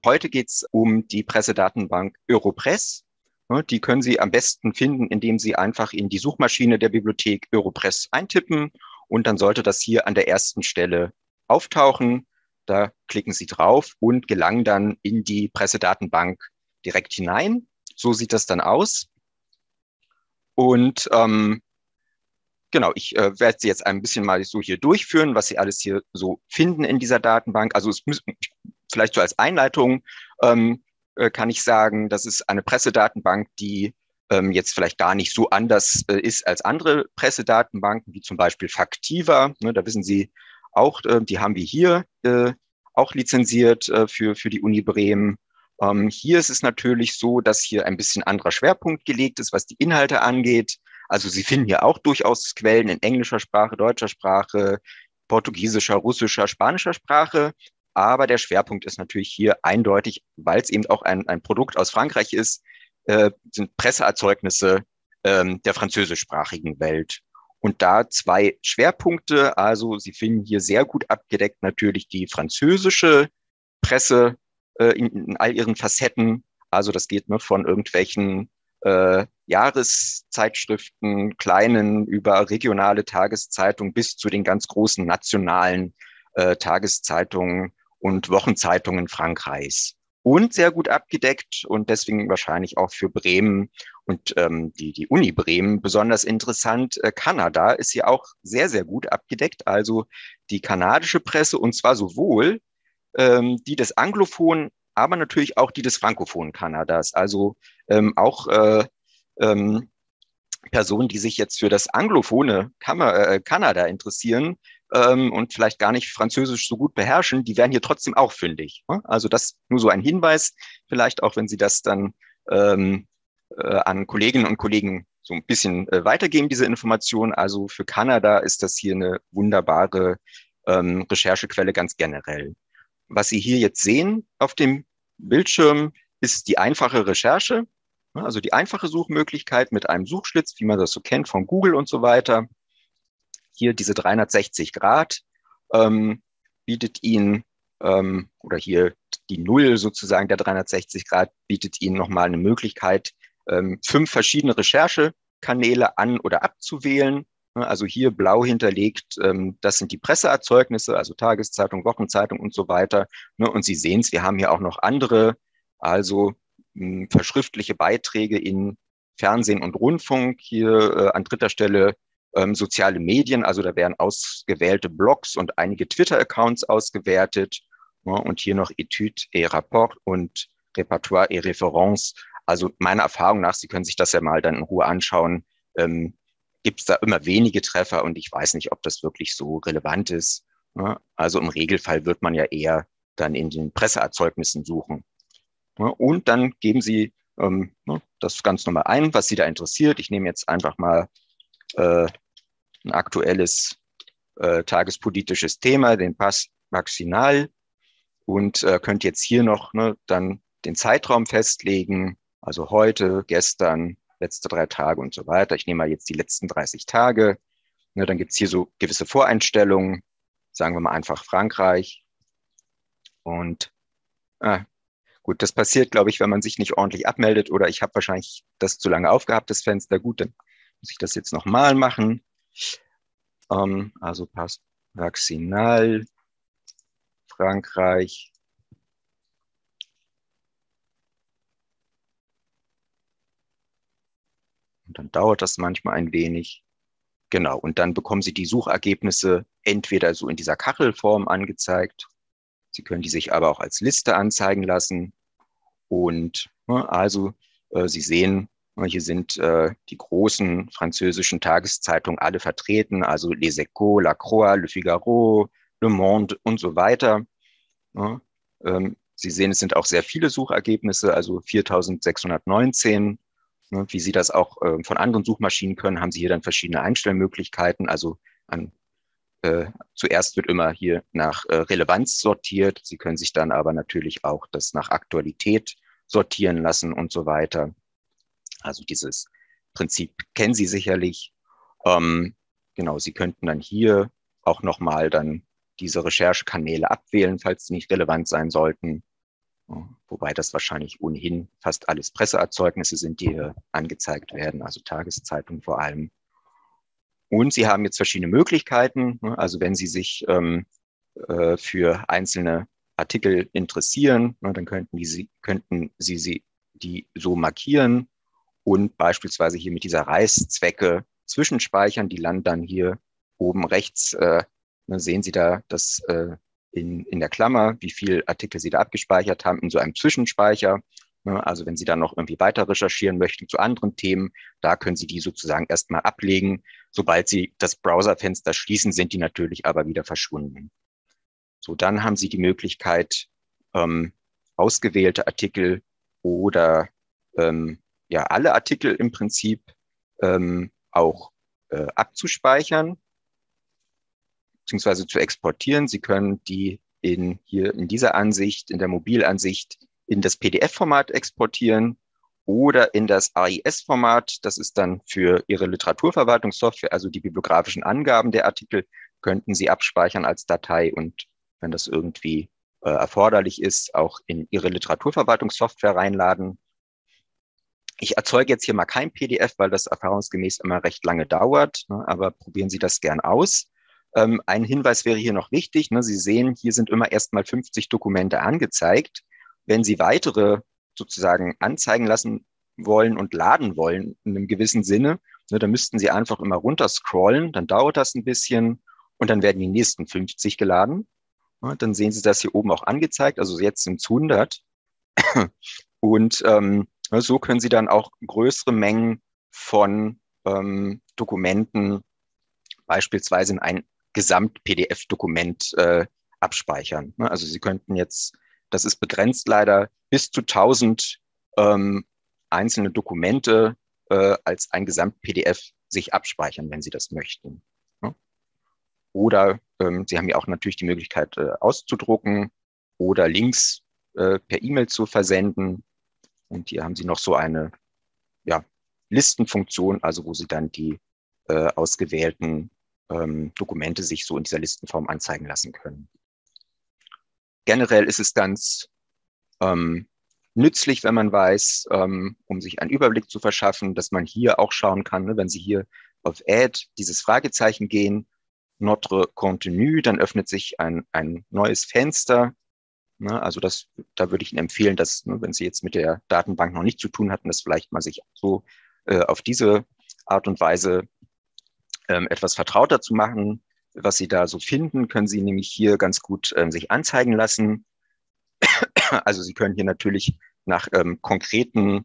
Heute geht es um die Pressedatenbank Europress. Die können Sie am besten finden, indem Sie einfach in die Suchmaschine der Bibliothek Europress eintippen und dann sollte das hier an der ersten Stelle auftauchen. Da klicken Sie drauf und gelangen dann in die Pressedatenbank direkt hinein. So sieht das dann aus. Und genau, ich werde Sie jetzt ein bisschen mal so hier durchführen, was Sie alles hier so finden in dieser Datenbank. Also es müssen vielleicht so als Einleitung kann ich sagen, das ist eine Pressedatenbank, die jetzt vielleicht gar nicht so anders ist als andere Pressedatenbanken, wie zum Beispiel Factiva. Ne, da wissen Sie auch, die haben wir hier auch lizenziert für die Uni Bremen. Hier ist es natürlich so, dass hier ein bisschen anderer Schwerpunkt gelegt ist, was die Inhalte angeht. Also Sie finden hier auch durchaus Quellen in englischer Sprache, deutscher Sprache, portugiesischer, russischer, spanischer Sprache. Aber der Schwerpunkt ist natürlich hier eindeutig, weil es eben auch ein Produkt aus Frankreich ist, sind Presseerzeugnisse der französischsprachigen Welt. Und da zwei Schwerpunkte. Also Sie finden hier sehr gut abgedeckt natürlich die französische Presse in all ihren Facetten. Also das geht von irgendwelchen Jahreszeitschriften, kleinen über regionale Tageszeitungen bis zu den ganz großen nationalen Tageszeitungen und Wochenzeitungen Frankreichs. Und sehr gut abgedeckt und deswegen wahrscheinlich auch für Bremen und die Uni Bremen besonders interessant. Kanada ist hier auch sehr, sehr gut abgedeckt. Also die kanadische Presse und zwar sowohl die des Anglophonen, aber natürlich auch die des frankophonen Kanadas. Also auch Personen, die sich jetzt für das anglophone Kanada interessieren und vielleicht gar nicht Französisch so gut beherrschen, die werden hier trotzdem auch fündig. Ne? Also das nur so ein Hinweis, vielleicht auch, wenn Sie das dann an Kolleginnen und Kollegen so ein bisschen weitergeben, diese Information. Also für Kanada ist das hier eine wunderbare Recherchequelle ganz generell. Was Sie hier jetzt sehen auf dem Bildschirm, ist die einfache Recherche, also die einfache Suchmöglichkeit mit einem Suchschlitz, wie man das so kennt von Google und so weiter. Hier diese 360 Grad bietet Ihnen, oder hier die Null sozusagen der 360 Grad bietet Ihnen nochmal eine Möglichkeit, 5 verschiedene Recherchekanäle an- oder abzuwählen. Also hier blau hinterlegt, das sind die Presseerzeugnisse, also Tageszeitung, Wochenzeitung und so weiter. Und Sie sehen es, wir haben hier auch noch andere, also verschriftliche Beiträge in Fernsehen und Rundfunk. Hier an dritter Stelle soziale Medien, also da werden ausgewählte Blogs und einige Twitter-Accounts ausgewertet. Und hier noch Etudes et Rapport und Repertoire et Référence. Also meiner Erfahrung nach, Sie können sich das ja mal dann in Ruhe anschauen, gibt es da immer wenige Treffer und ich weiß nicht, ob das wirklich so relevant ist. Also im Regelfall wird man ja eher dann in den Presseerzeugnissen suchen. Und dann geben Sie das ganz normal ein, was Sie da interessiert. Ich nehme jetzt einfach mal ein aktuelles tagespolitisches Thema, den Pass vaccinal und könnt jetzt hier noch dann den Zeitraum festlegen, also heute, gestern, letzte 3 Tage und so weiter. Ich nehme mal jetzt die letzten 30 Tage. Dann gibt es hier so gewisse Voreinstellungen, sagen wir mal einfach Frankreich. Und gut, das passiert, glaube ich, wenn man sich nicht ordentlich abmeldet oder ich habe wahrscheinlich das zu lange aufgehabt, das Fenster. Gut, dann muss ich das jetzt nochmal machen. Also Pass vaccinal, Frankreich. Und dann dauert das manchmal ein wenig. Genau, und dann bekommen Sie die Suchergebnisse entweder so in dieser Kachelform angezeigt. Sie können die sich aber auch als Liste anzeigen lassen. Und also Sie sehen, hier sind die großen französischen Tageszeitungen alle vertreten, also Les Echos, La Croix, Le Figaro, Le Monde und so weiter. Sie sehen, es sind auch sehr viele Suchergebnisse, also 4.619. Wie Sie das auch von anderen Suchmaschinen können, haben Sie hier dann verschiedene Einstellmöglichkeiten. Also zuerst wird immer hier nach Relevanz sortiert. Sie können sich dann aber natürlich auch das nach Aktualität sortieren lassen und so weiter. Also dieses Prinzip kennen Sie sicherlich. Genau, Sie könnten dann hier auch nochmal dann diese Recherchekanäle abwählen, falls sie nicht relevant sein sollten. Wobei das wahrscheinlich ohnehin fast alles Presseerzeugnisse sind, die hier angezeigt werden, also Tageszeitungen vor allem. Und Sie haben jetzt verschiedene Möglichkeiten. Also wenn Sie sich für einzelne Artikel interessieren, dann könnten Sie die so markieren und beispielsweise hier mit dieser Reißzwecke zwischenspeichern. Die landen dann hier oben rechts. Sehen Sie da das in der Klammer, wie viel Artikel Sie da abgespeichert haben in so einem Zwischenspeicher. Also wenn Sie dann noch irgendwie weiter recherchieren möchten zu anderen Themen, da können Sie die sozusagen erstmal ablegen. Sobald Sie das Browserfenster schließen, sind die natürlich aber wieder verschwunden. So, dann haben Sie die Möglichkeit, ausgewählte Artikel oder ja alle Artikel im Prinzip auch abzuspeichern beziehungsweise zu exportieren. Sie können die hier in dieser Ansicht, in der Mobilansicht, in das PDF-Format exportieren oder in das AIS-Format. Das ist dann für Ihre Literaturverwaltungssoftware, also die bibliografischen Angaben der Artikel, könnten Sie abspeichern als Datei und wenn das irgendwie erforderlich ist, auch in Ihre Literaturverwaltungssoftware reinladen. Ich erzeuge jetzt hier mal kein PDF, weil das erfahrungsgemäß immer recht lange dauert, ne, aber probieren Sie das gern aus. Ein Hinweis wäre hier noch wichtig. Ne, Sie sehen, hier sind immer erstmal 50 Dokumente angezeigt. Wenn Sie weitere sozusagen anzeigen lassen wollen und laden wollen in einem gewissen Sinne, ne, dann müssten Sie einfach immer runter scrollen, dann dauert das ein bisschen und dann werden die nächsten 50 geladen. Ja, dann sehen Sie das hier oben auch angezeigt, also jetzt sind es 100. Und so können Sie dann auch größere Mengen von Dokumenten beispielsweise in ein Gesamt-PDF-Dokument abspeichern. Also Sie könnten jetzt, das ist begrenzt leider, bis zu 1000 einzelne Dokumente als ein Gesamt-PDF sich abspeichern, wenn Sie das möchten. Oder Sie haben ja auch natürlich die Möglichkeit auszudrucken oder Links per E-Mail zu versenden. Und hier haben Sie noch so eine Listenfunktion, also wo Sie dann die ausgewählten Dokumente sich so in dieser Listenform anzeigen lassen können. Generell ist es ganz nützlich, wenn man weiß, um sich einen Überblick zu verschaffen, dass man hier auch schauen kann, ne, wenn Sie hier auf Add dieses Fragezeichen gehen, Notre Contenu, dann öffnet sich ein neues Fenster. Ne, also da würde ich Ihnen empfehlen, dass, ne, wenn Sie jetzt mit der Datenbank noch nicht zu tun hatten, das vielleicht mal sich so auf diese Art und Weise etwas vertrauter zu machen. Was Sie da so finden, können Sie nämlich hier ganz gut sich anzeigen lassen. Also Sie können hier natürlich nach konkreten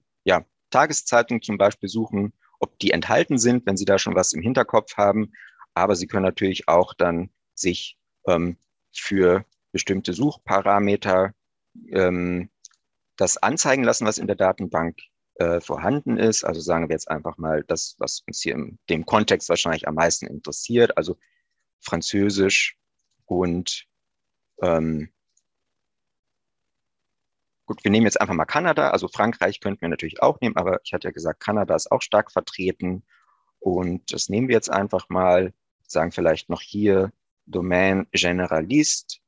Tageszeitungen zum Beispiel suchen, ob die enthalten sind, wenn Sie da schon was im Hinterkopf haben. Aber Sie können natürlich auch dann sich für bestimmte Suchparameter das anzeigen lassen, was in der Datenbank vorhanden ist. Also sagen wir jetzt einfach mal das, was uns hier in dem Kontext wahrscheinlich am meisten interessiert, also Französisch und gut, wir nehmen jetzt einfach mal Kanada, also Frankreich könnten wir natürlich auch nehmen, aber ich hatte ja gesagt, Kanada ist auch stark vertreten und das nehmen wir jetzt einfach mal, sagen vielleicht noch hier Domaine Generaliste,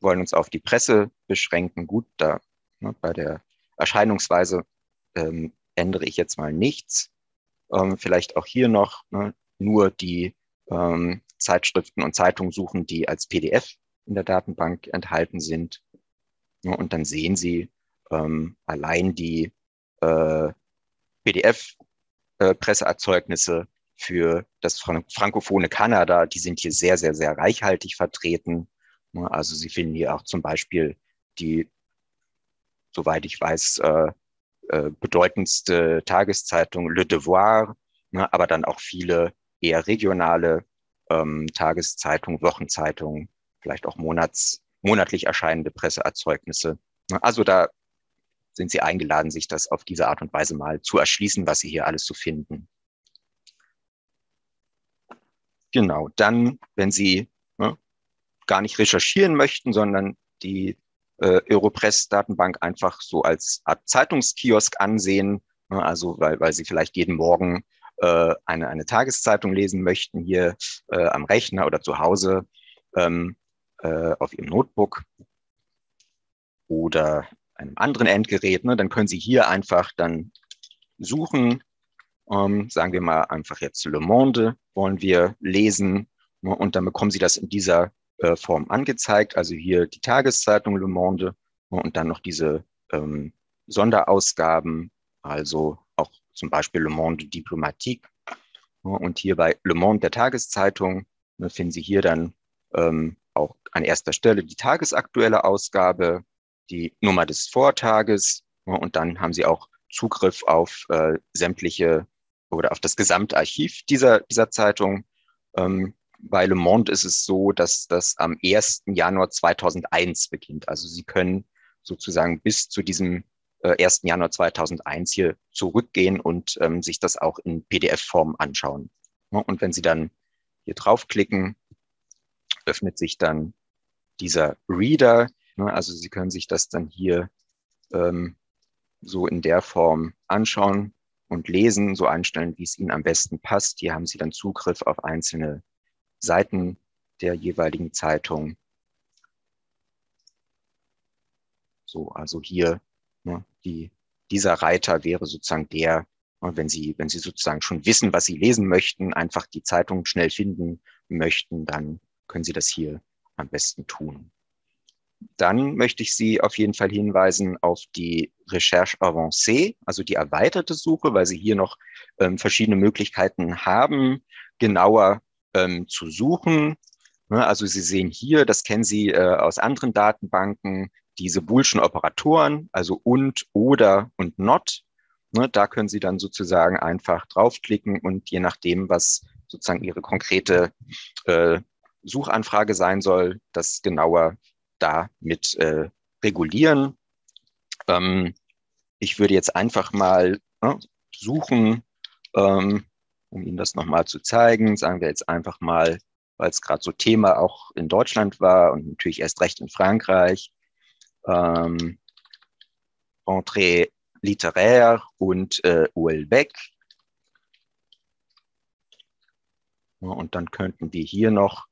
wollen uns auf die Presse beschränken. Gut, da bei der Erscheinungsweise ändere ich jetzt mal nichts. Vielleicht auch hier noch nur die Zeitschriften und Zeitungen suchen, die als PDF in der Datenbank enthalten sind. Ja, und dann sehen Sie allein die PDF-Presseerzeugnisse für das frankophone Kanada, die sind hier sehr, sehr, sehr reichhaltig vertreten. Ja, also Sie finden hier auch zum Beispiel die, soweit ich weiß, bedeutendste Tageszeitung Le Devoir, ne, aber dann auch viele eher regionale Tageszeitungen, Wochenzeitungen, vielleicht auch monatlich erscheinende Presseerzeugnisse. Also da sind Sie eingeladen, sich das auf diese Art und Weise mal zu erschließen, was Sie hier alles zu finden. Genau, dann, wenn Sie gar nicht recherchieren möchten, sondern die Europress-Datenbank einfach so als Art Zeitungskiosk ansehen, also weil Sie vielleicht jeden Morgen eine Tageszeitung lesen möchten, hier am Rechner oder zu Hause auf Ihrem Notebook oder einem anderen Endgerät, ne, dann können Sie hier einfach dann suchen. Sagen wir mal einfach jetzt Le Monde wollen wir lesen, ne, und dann bekommen Sie das in dieser Form angezeigt. Also hier die Tageszeitung Le Monde, ne, und dann noch diese Sonderausgaben, also auch zum Beispiel Le Monde Diplomatique. Ne, und hier bei Le Monde der Tageszeitung, ne, finden Sie hier dann auch an erster Stelle die tagesaktuelle Ausgabe, die Nummer des Vortages, ne, und dann haben Sie auch Zugriff auf sämtliche oder auf das Gesamtarchiv dieser Zeitung. Bei Le Monde ist es so, dass das am 1. Januar 2001 beginnt. Also Sie können sozusagen bis zu diesem 1. Januar 2001 hier zurückgehen und sich das auch in PDF-Form anschauen. Und wenn Sie dann hier draufklicken, öffnet sich dann dieser Reader. Also Sie können sich das dann hier so in der Form anschauen und lesen, so einstellen, wie es Ihnen am besten passt. Hier haben Sie dann Zugriff auf einzelne Seiten der jeweiligen Zeitung. So, also hier, ne, dieser Reiter wäre sozusagen der, wenn Sie sozusagen schon wissen, was Sie lesen möchten, einfach die Zeitung schnell finden möchten, dann können Sie das hier am besten tun. Dann möchte ich Sie auf jeden Fall hinweisen auf die Recherche avancée, also die erweiterte Suche, weil Sie hier noch verschiedene Möglichkeiten haben, genauer zu suchen. Ne, also Sie sehen hier, das kennen Sie aus anderen Datenbanken, diese Boolschen Operatoren, also und, oder und not. Ne, da können Sie dann sozusagen einfach draufklicken und je nachdem, was sozusagen Ihre konkrete Suchanfrage sein soll, das genauer damit regulieren. Ich würde jetzt einfach mal suchen, um Ihnen das nochmal zu zeigen. Sagen wir jetzt einfach mal, weil es gerade so Thema auch in Deutschland war und natürlich erst recht in Frankreich, Entrée littéraire und Houellebecq. Ja, und dann könnten wir hier noch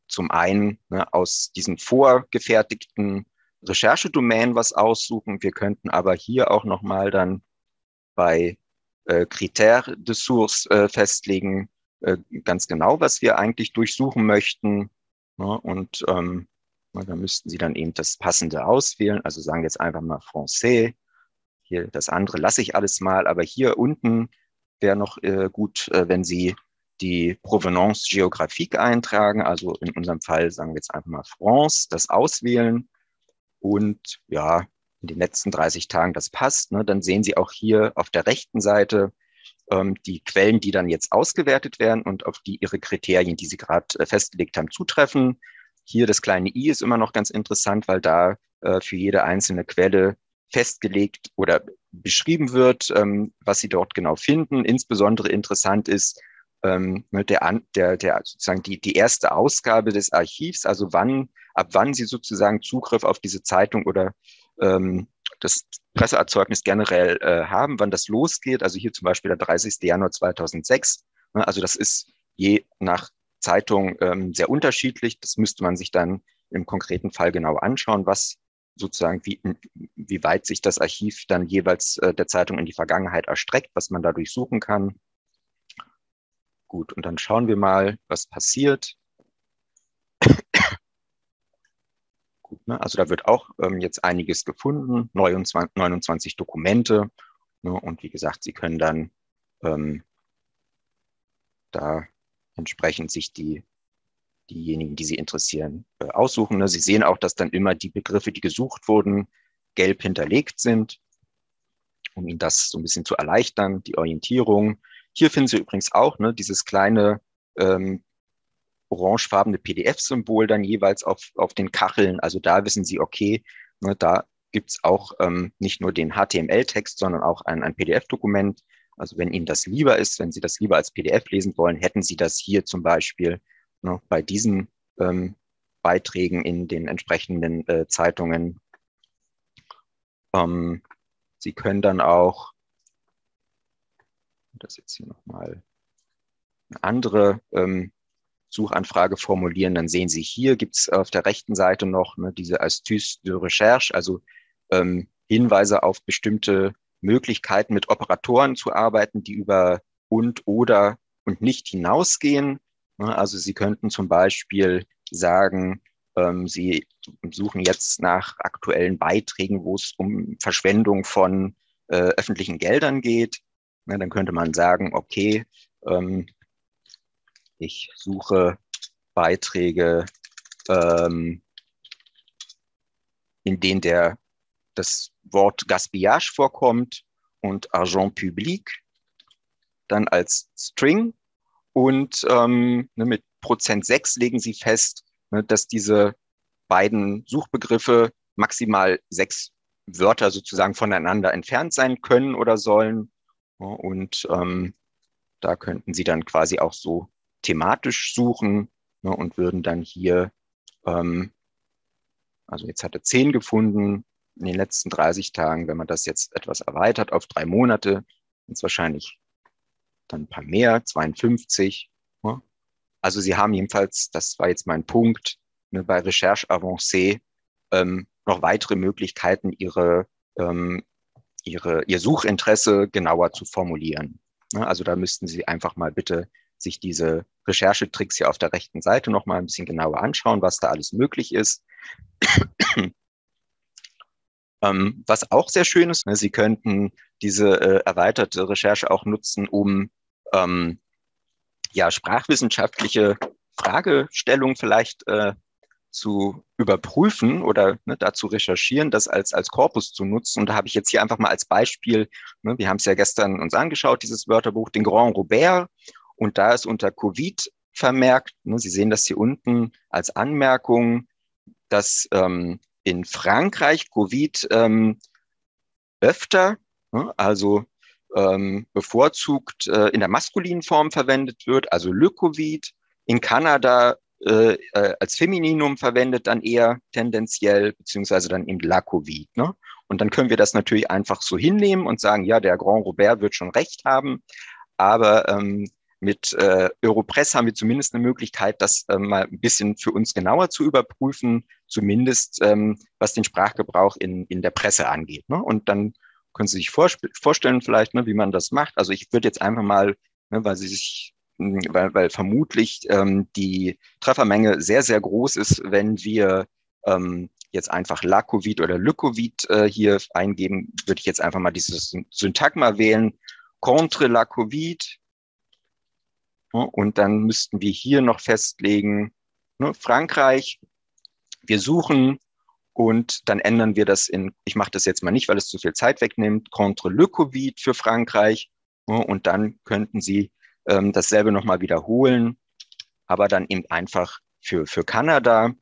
zum einen aus diesen vorgefertigten Recherchedomänen was aussuchen. Wir könnten aber hier auch nochmal dann bei Critères de Source festlegen, ganz genau, was wir eigentlich durchsuchen möchten. Ja, und da müssten Sie dann eben das Passende auswählen. Also sagen wir jetzt einfach mal Français. Hier das andere lasse ich alles mal, aber hier unten wäre noch gut, wenn Sie die Provenance géographique eintragen. Also in unserem Fall sagen wir jetzt einfach mal France, das auswählen. Und ja, in den letzten 30 Tagen, das passt. Ne? Dann sehen Sie auch hier auf der rechten Seite die Quellen, die dann jetzt ausgewertet werden und auf die Ihre Kriterien, die Sie gerade festgelegt haben, zutreffen. Hier das kleine i ist immer noch ganz interessant, weil da für jede einzelne Quelle festgelegt oder beschrieben wird, was Sie dort genau finden. Insbesondere interessant ist sozusagen die erste Ausgabe des Archivs, also ab wann Sie sozusagen Zugriff auf diese Zeitung oder das Presseerzeugnis generell haben, wann das losgeht. Also hier zum Beispiel der 30. Januar 2006. Also das ist je nach Zeitung sehr unterschiedlich. Das müsste man sich dann im konkreten Fall genau anschauen, was sozusagen, wie weit sich das Archiv dann jeweils der Zeitung in die Vergangenheit erstreckt, was man dadurch suchen kann. Gut, und dann schauen wir mal, was passiert. Gut, ne? Also da wird auch jetzt einiges gefunden, 29 Dokumente. Ne? Und wie gesagt, Sie können dann da entsprechend sich diejenigen, die Sie interessieren, aussuchen. Ne? Sie sehen auch, dass dann immer die Begriffe, die gesucht wurden, gelb hinterlegt sind, um Ihnen das so ein bisschen zu erleichtern, die Orientierung. Hier finden Sie übrigens auch dieses kleine orangefarbene PDF-Symbol dann jeweils auf den Kacheln. Also da wissen Sie, okay, ne, da gibt es auch nicht nur den HTML-Text, sondern auch ein PDF-Dokument. Also wenn Ihnen das lieber ist, wenn Sie das lieber als PDF lesen wollen, hätten Sie das hier zum Beispiel bei diesen Beiträgen in den entsprechenden Zeitungen. Sie können dann auch das jetzt hier nochmal eine andere Suchanfrage formulieren, dann sehen Sie hier, gibt es auf der rechten Seite noch diese Astuce de Recherche, also Hinweise auf bestimmte Möglichkeiten, mit Operatoren zu arbeiten, die über und, oder und nicht hinausgehen. Also Sie könnten zum Beispiel sagen, Sie suchen jetzt nach aktuellen Beiträgen, wo es um Verschwendung von öffentlichen Geldern geht. Dann könnte man sagen, okay, ich suche Beiträge, in denen das Wort Gaspillage vorkommt und Argent public dann als String. Und mit %6 legen Sie fest, dass diese beiden Suchbegriffe maximal 6 Wörter sozusagen voneinander entfernt sein können oder sollen. Und da könnten Sie dann quasi auch so thematisch suchen und würden dann hier, also jetzt hat er 10 gefunden in den letzten 30 Tagen. Wenn man das jetzt etwas erweitert auf 3 Monate, sind es wahrscheinlich dann ein paar mehr, 52. Also Sie haben jedenfalls, das war jetzt mein Punkt, bei Recherche Avancée noch weitere Möglichkeiten, Ihr Suchinteresse genauer zu formulieren. Also da müssten Sie einfach mal bitte sich diese Recherchetricks hier auf der rechten Seite noch mal ein bisschen genauer anschauen, was da alles möglich ist. Was auch sehr schön ist, Sie könnten diese erweiterte Recherche auch nutzen, um sprachwissenschaftliche Fragestellungen vielleicht zu überprüfen oder da zu recherchieren, das als Korpus zu nutzen. Und da habe ich jetzt hier einfach mal als Beispiel, wir haben es ja gestern uns angeschaut, dieses Wörterbuch, den Grand Robert. Und da ist unter Covid vermerkt, Sie sehen das hier unten als Anmerkung, dass in Frankreich Covid öfter, also bevorzugt in der maskulinen Form verwendet wird, also Le Covid. In Kanada als Femininum verwendet dann eher tendenziell, beziehungsweise dann eben La Covid. Und dann können wir das natürlich einfach so hinnehmen und sagen, ja, der Grand Robert wird schon recht haben, aber mit Europress haben wir zumindest eine Möglichkeit, das mal ein bisschen für uns genauer zu überprüfen, zumindest was den Sprachgebrauch in der Presse angeht. Und dann können Sie sich vorstellen vielleicht, wie man das macht. Also ich würde jetzt einfach mal, weil vermutlich die Treffermenge sehr, sehr groß ist, wenn wir jetzt einfach La Covid oder Le Covid hier eingeben, würde ich jetzt einfach mal dieses Syntagma wählen, contre la Covid. Und dann müssten wir hier noch festlegen, Frankreich, wir suchen und dann ändern wir das ich mache das jetzt mal nicht, weil es zu viel Zeit wegnimmt, contre le Covid für Frankreich. Und dann könnten Sie dasselbe nochmal wiederholen, aber dann eben einfach für Kanada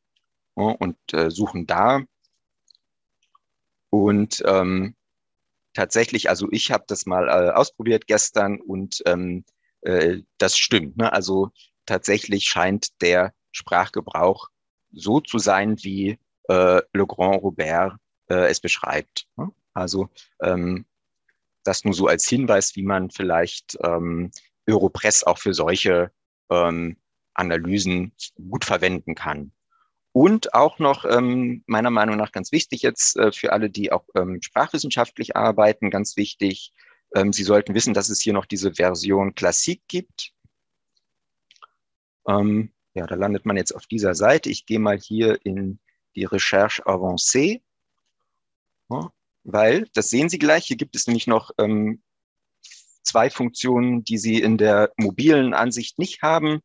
und suchen da. Und tatsächlich, also ich habe das mal ausprobiert gestern und das stimmt. Also tatsächlich scheint der Sprachgebrauch so zu sein, wie Le Grand Robert es beschreibt. Also das nur so als Hinweis, wie man vielleicht Europress auch für solche Analysen gut verwenden kann. Und auch noch meiner Meinung nach ganz wichtig jetzt für alle, die auch sprachwissenschaftlich arbeiten, ganz wichtig, Sie sollten wissen, dass es hier noch diese Version Classique gibt. Ja, da landet man jetzt auf dieser Seite. Ich gehe mal hier in die Recherche Avancée, weil, das sehen Sie gleich, hier gibt es nämlich noch 2 Funktionen, die Sie in der mobilen Ansicht nicht haben.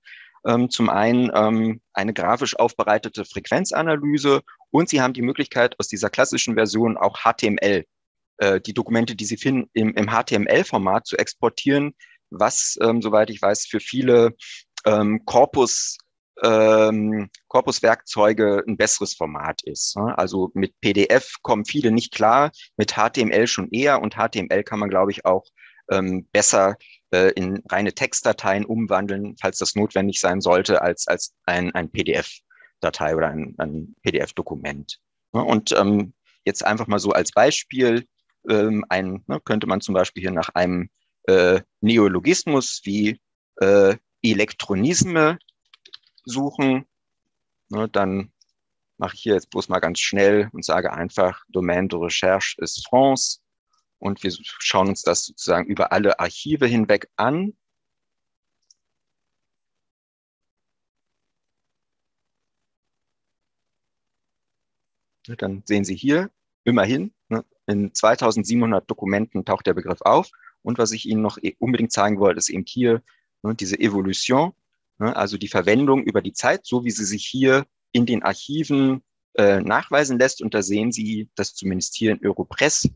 Zum einen eine grafisch aufbereitete Frequenzanalyse und Sie haben die Möglichkeit, aus dieser klassischen Version auch HTML, die Dokumente, die Sie finden, im HTML-Format zu exportieren, was, soweit ich weiß, für viele Korpuswerkzeuge ein besseres Format ist. Also mit PDF kommen viele nicht klar, mit HTML schon eher und HTML kann man, glaube ich, auch besser in reine Textdateien umwandeln, falls das notwendig sein sollte, als ein PDF-Datei oder ein PDF-Dokument. Und jetzt einfach mal so als Beispiel, könnte man zum Beispiel hier nach einem Neologismus wie Elektronisme suchen, ne, dann mache ich hier jetzt bloß mal ganz schnell und sage einfach, Domaine de Recherche ist France. Und wir schauen uns das sozusagen über alle Archive hinweg an. Dann sehen Sie hier immerhin, ne, in 2700 Dokumenten taucht der Begriff auf. Und was ich Ihnen noch unbedingt zeigen wollte, ist eben hier, ne, diese Evolution, ne, also die Verwendung über die Zeit, so wie sie sich hier in den Archiven nachweisen lässt. Und da sehen Sie, dass zumindest hier in Europress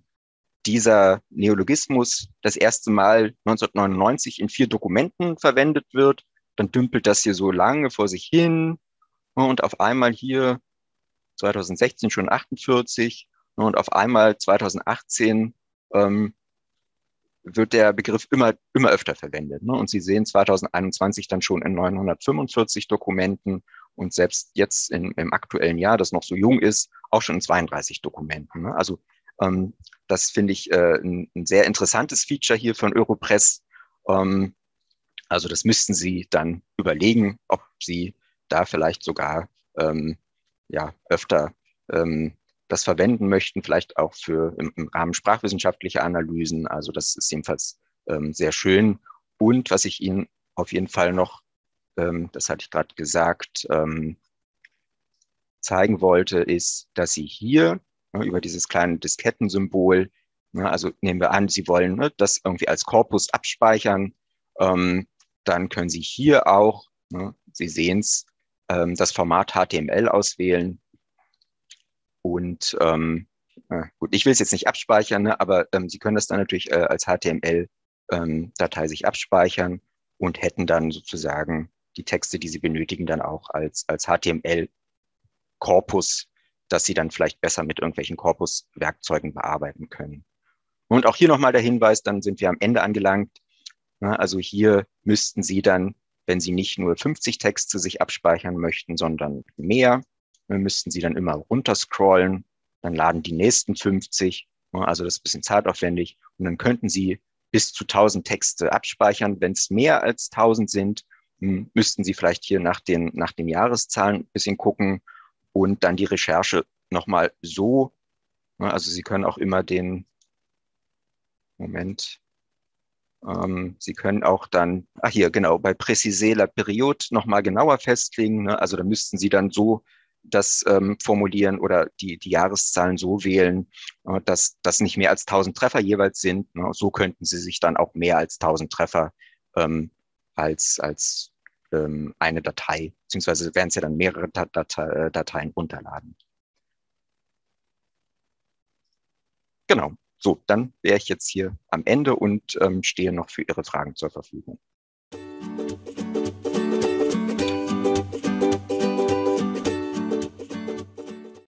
dieser Neologismus das erste Mal 1999 in 4 Dokumenten verwendet wird. Dann dümpelt das hier so lange vor sich hin, ne, und auf einmal hier 2016 schon 48, ne, und auf einmal 2018 ähm, wird der Begriff immer öfter verwendet. Ne? Und Sie sehen 2021 dann schon in 945 Dokumenten und selbst jetzt im aktuellen Jahr, das noch so jung ist, auch schon in 32 Dokumenten. Ne? Also das finde ich ein sehr interessantes Feature hier von Europress. Ähm, also das müssten Sie dann überlegen, ob Sie da vielleicht sogar ja, öfter das verwenden möchten, vielleicht auch für im Rahmen sprachwissenschaftlicher Analysen. Also das ist jedenfalls sehr schön. Und was ich Ihnen auf jeden Fall noch, das hatte ich gerade gesagt, zeigen wollte, ist, dass Sie hier, ne, über dieses kleine Diskettensymbol, ne, also nehmen wir an, Sie wollen, ne, das irgendwie als Korpus abspeichern, dann können Sie hier auch, ne, Sie sehen es, das Format HTML auswählen. Und gut, ich will es jetzt nicht abspeichern, ne, aber Sie können das dann natürlich als HTML-Datei sich abspeichern und hätten dann sozusagen die Texte, die Sie benötigen, dann auch als HTML-Korpus, dass Sie dann vielleicht besser mit irgendwelchen Korpus-Werkzeugen bearbeiten können. Und auch hier nochmal der Hinweis, dann sind wir am Ende angelangt. Ne, also hier müssten Sie dann, wenn Sie nicht nur 50 Texte sich abspeichern möchten, sondern mehr, müssten Sie dann immer runterscrollen, dann laden die nächsten 50, ne, also das ist ein bisschen zeitaufwendig, und dann könnten Sie bis zu 1000 Texte abspeichern. Wenn es mehr als 1000 sind, müssten Sie vielleicht hier nach den Jahreszahlen ein bisschen gucken und dann die Recherche nochmal so, ne, also Sie können auch immer den, Moment, Sie können auch dann, ach hier, genau, bei Préciser la Période nochmal genauer festlegen. Ne? Also da müssten Sie dann so das formulieren oder die Jahreszahlen so wählen, dass das nicht mehr als 1000 Treffer jeweils sind. Ne? So könnten Sie sich dann auch mehr als 1000 Treffer ähm, als eine Datei, beziehungsweise werden es ja dann mehrere Dateien runterladen. Genau. So, dann wäre ich jetzt hier am Ende und stehe noch für Ihre Fragen zur Verfügung.